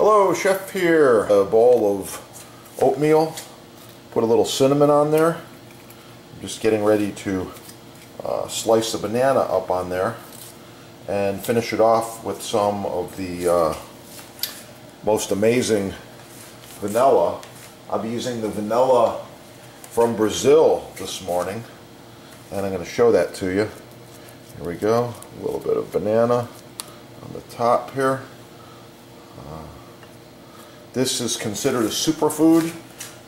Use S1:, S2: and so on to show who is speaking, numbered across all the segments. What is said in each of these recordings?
S1: Hello, Chef here. A bowl of oatmeal. Put a little cinnamon on there. I'm just getting ready to slice a banana up on there and finish it off with some of the most amazing vanilla. I'll be using the vanilla from Brazil this morning, and I'm going to show that to you. Here we go. A little bit of banana on the top here. This is considered a superfood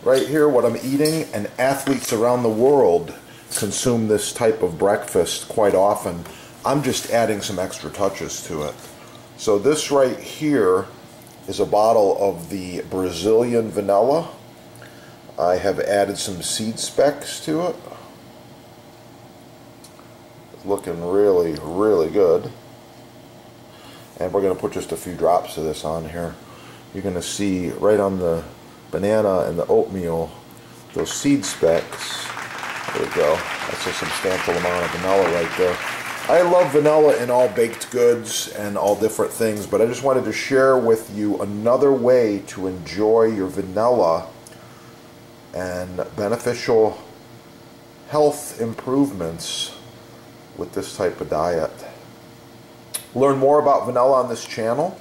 S1: right here, what I'm eating, and athletes around the world consume this type of breakfast quite often. I'm just adding some extra touches to it. So this right here is a bottle of the Brazilian vanilla. I have added some seed specks to it. It's looking really, really good. And we're going to put just a few drops of this on here. You're going to see right on the banana and the oatmeal those seed specks. There we go. That's a substantial amount of vanilla right there. I love vanilla in all baked goods and all different things, but I just wanted to share with you another way to enjoy your vanilla and beneficial health improvements with this type of diet. Learn more about vanilla on this channel.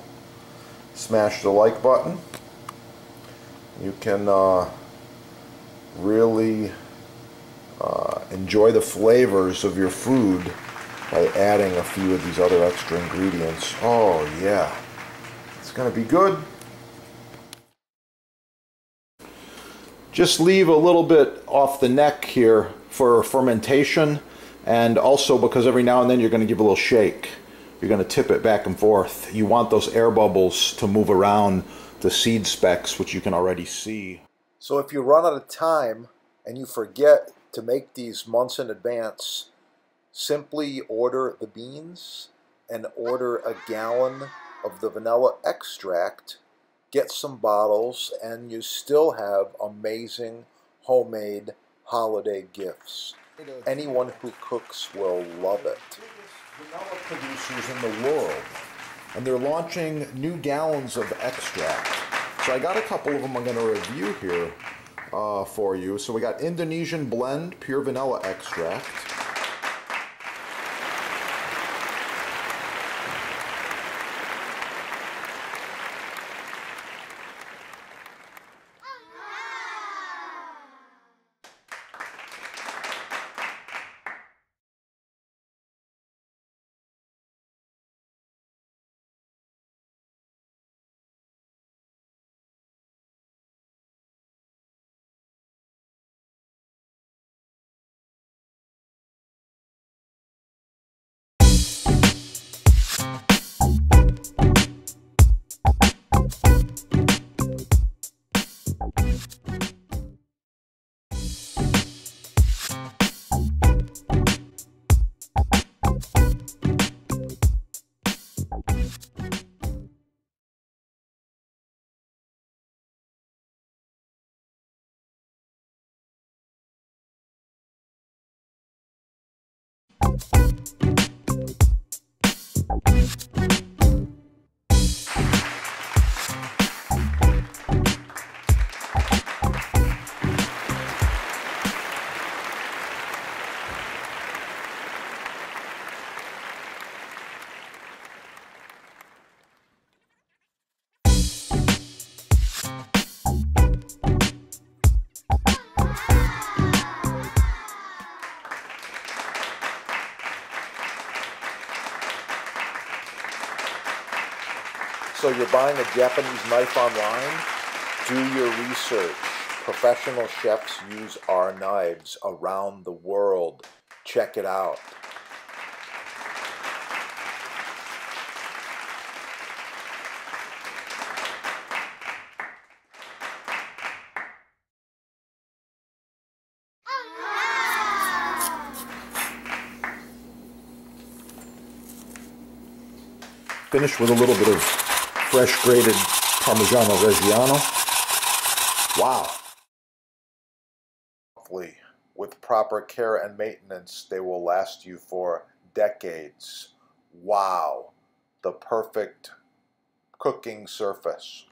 S1: Smash the like button. You can really enjoy the flavors of your food by adding a few of these other extra ingredients. Oh yeah, it's gonna be good. Just leave a little bit off the neck here for fermentation, and also because every now and then you're going to give a little shake. You're going to tip it back and forth. You want those air bubbles to move around the seed specks, which you can already see. So if you run out of time and you forget to make these months in advance, simply order the beans and order a gallon of the vanilla extract, get some bottles, and you still have amazing homemade holiday gifts. Anyone who cooks will love it. Vanilla producers in the world, and they're launching new gallons of extract. So I got a couple of them I'm going to review here for you. So we got Indonesian Blend Pure Vanilla Extract. So you're buying a Japanese knife online? Do your research. Professional chefs use our knives around the world. Check it out. Finish with a little bit of fresh grated Parmigiano Reggiano. Wow. With proper care and maintenance, they will last you for decades. Wow. The perfect cooking surface.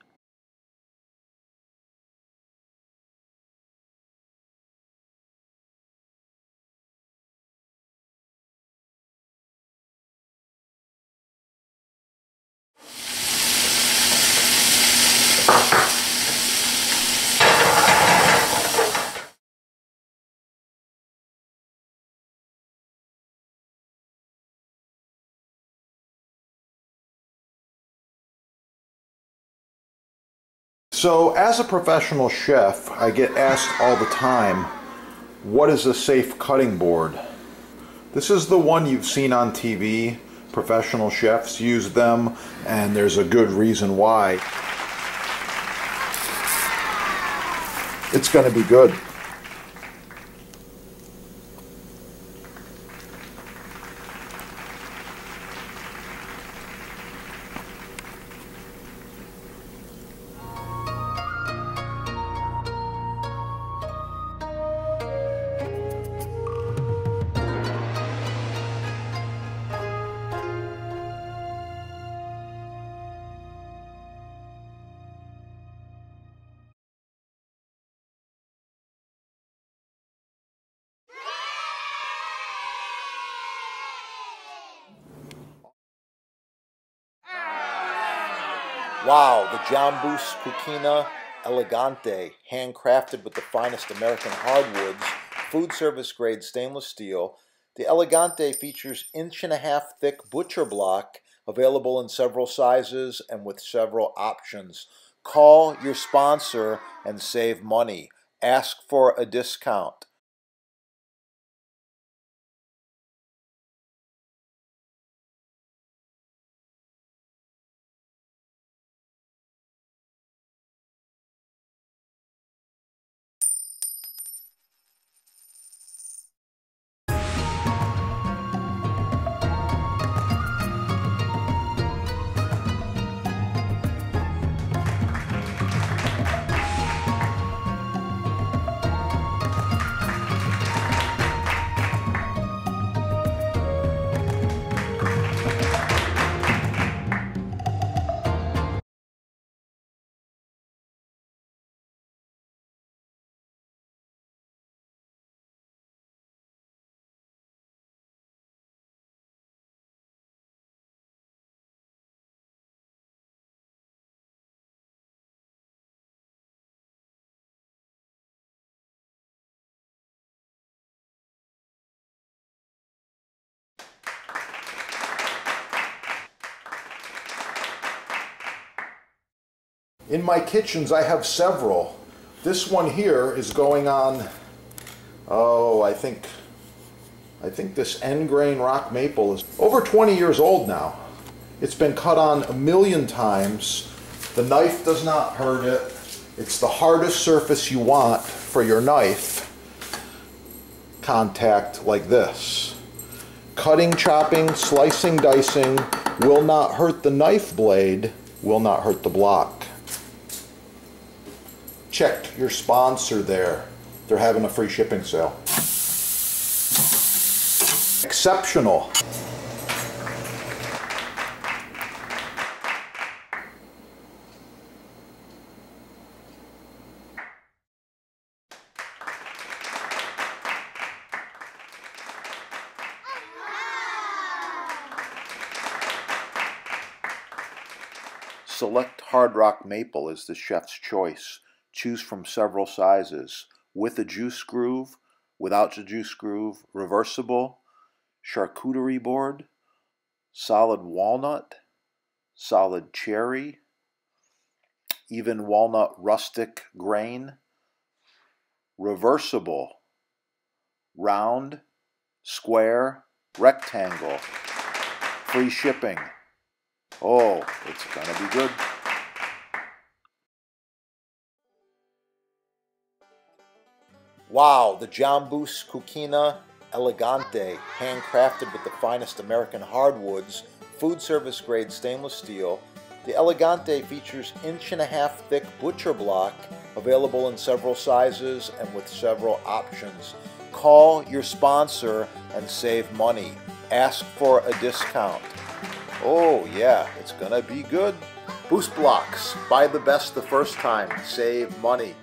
S1: So as a professional chef, I get asked all the time, what is a safe cutting board? This is the one you've seen on TV. Professional chefs use them, and there's a good reason why. It's going to be good. Wow, the Jambus Cucina Elegante, handcrafted with the finest American hardwoods, food service grade stainless steel. The Elegante features 1.5 inch thick butcher block, available in several sizes and with several options. Call your sponsor and save money. Ask for a discount. In my kitchens, I have several. This one here is going on, I think this end grain rock maple is over 20 years old now. It's been cut on 1,000,000 times. The knife does not hurt it. It's the hardest surface you want for your knife contact, like this. Cutting, chopping, slicing, dicing will not hurt the knife blade, will not hurt the block. Check your sponsor there. They're having a free shipping sale. Exceptional. Select Hard Rock Maple is the chef's choice. Choose from several sizes, with a juice groove, without the juice groove, reversible, charcuterie board, solid walnut, solid cherry, even walnut rustic grain, reversible, round, square, rectangle, free shipping. Oh, it's gonna be good. Wow, the Jambus Cucina Elegante, handcrafted with the finest American hardwoods, food service grade stainless steel. The Elegante features 1.5 inch thick butcher block, available in several sizes and with several options. Call your sponsor and save money. Ask for a discount. Oh yeah, it's gonna be good. Boost blocks. Buy the best the first time. Save money.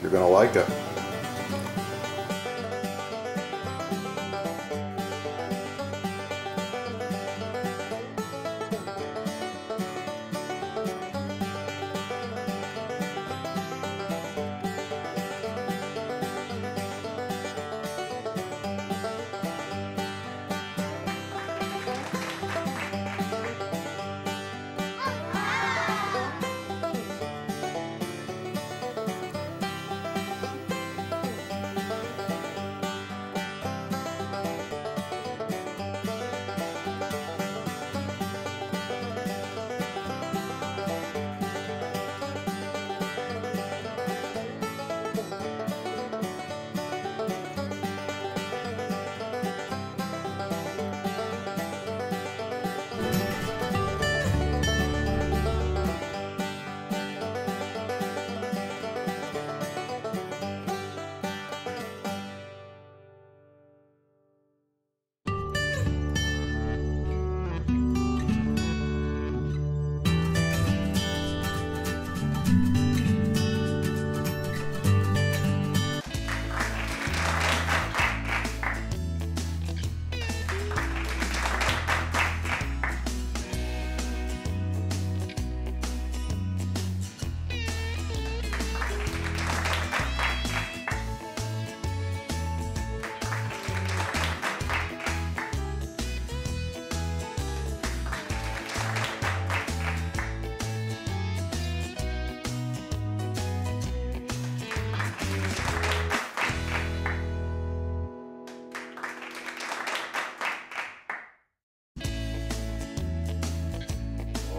S1: You're gonna like it.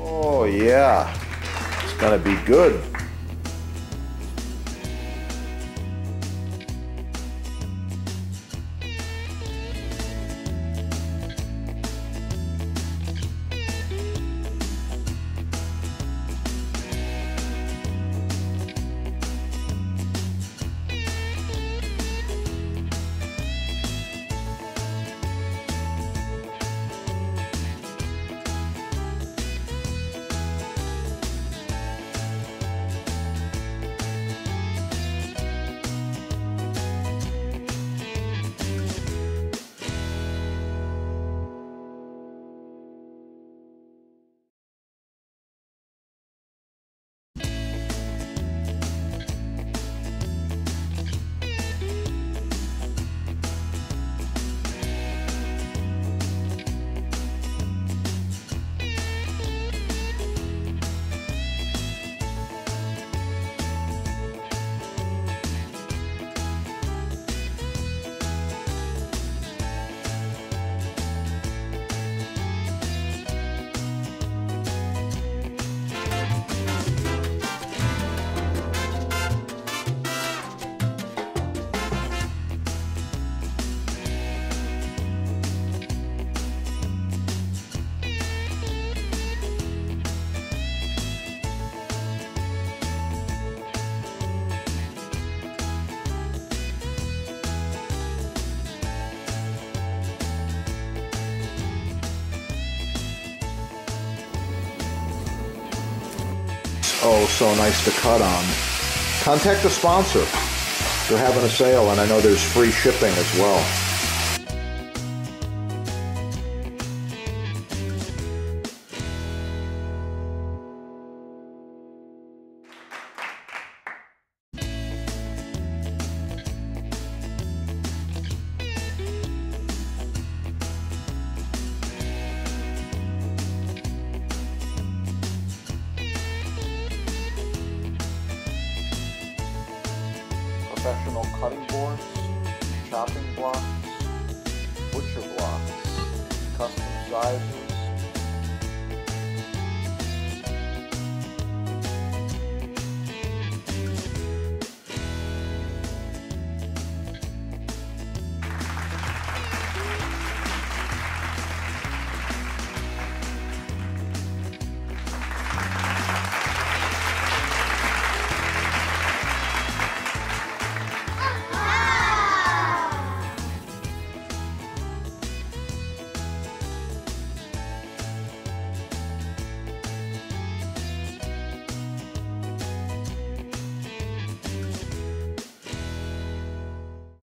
S1: Oh yeah, it's gonna be good. Oh, so nice to cut on. Contact the sponsor. They're having a sale, and I know there's free shipping as well. Professional cutting boards, chopping blocks, butcher blocks, custom sizes,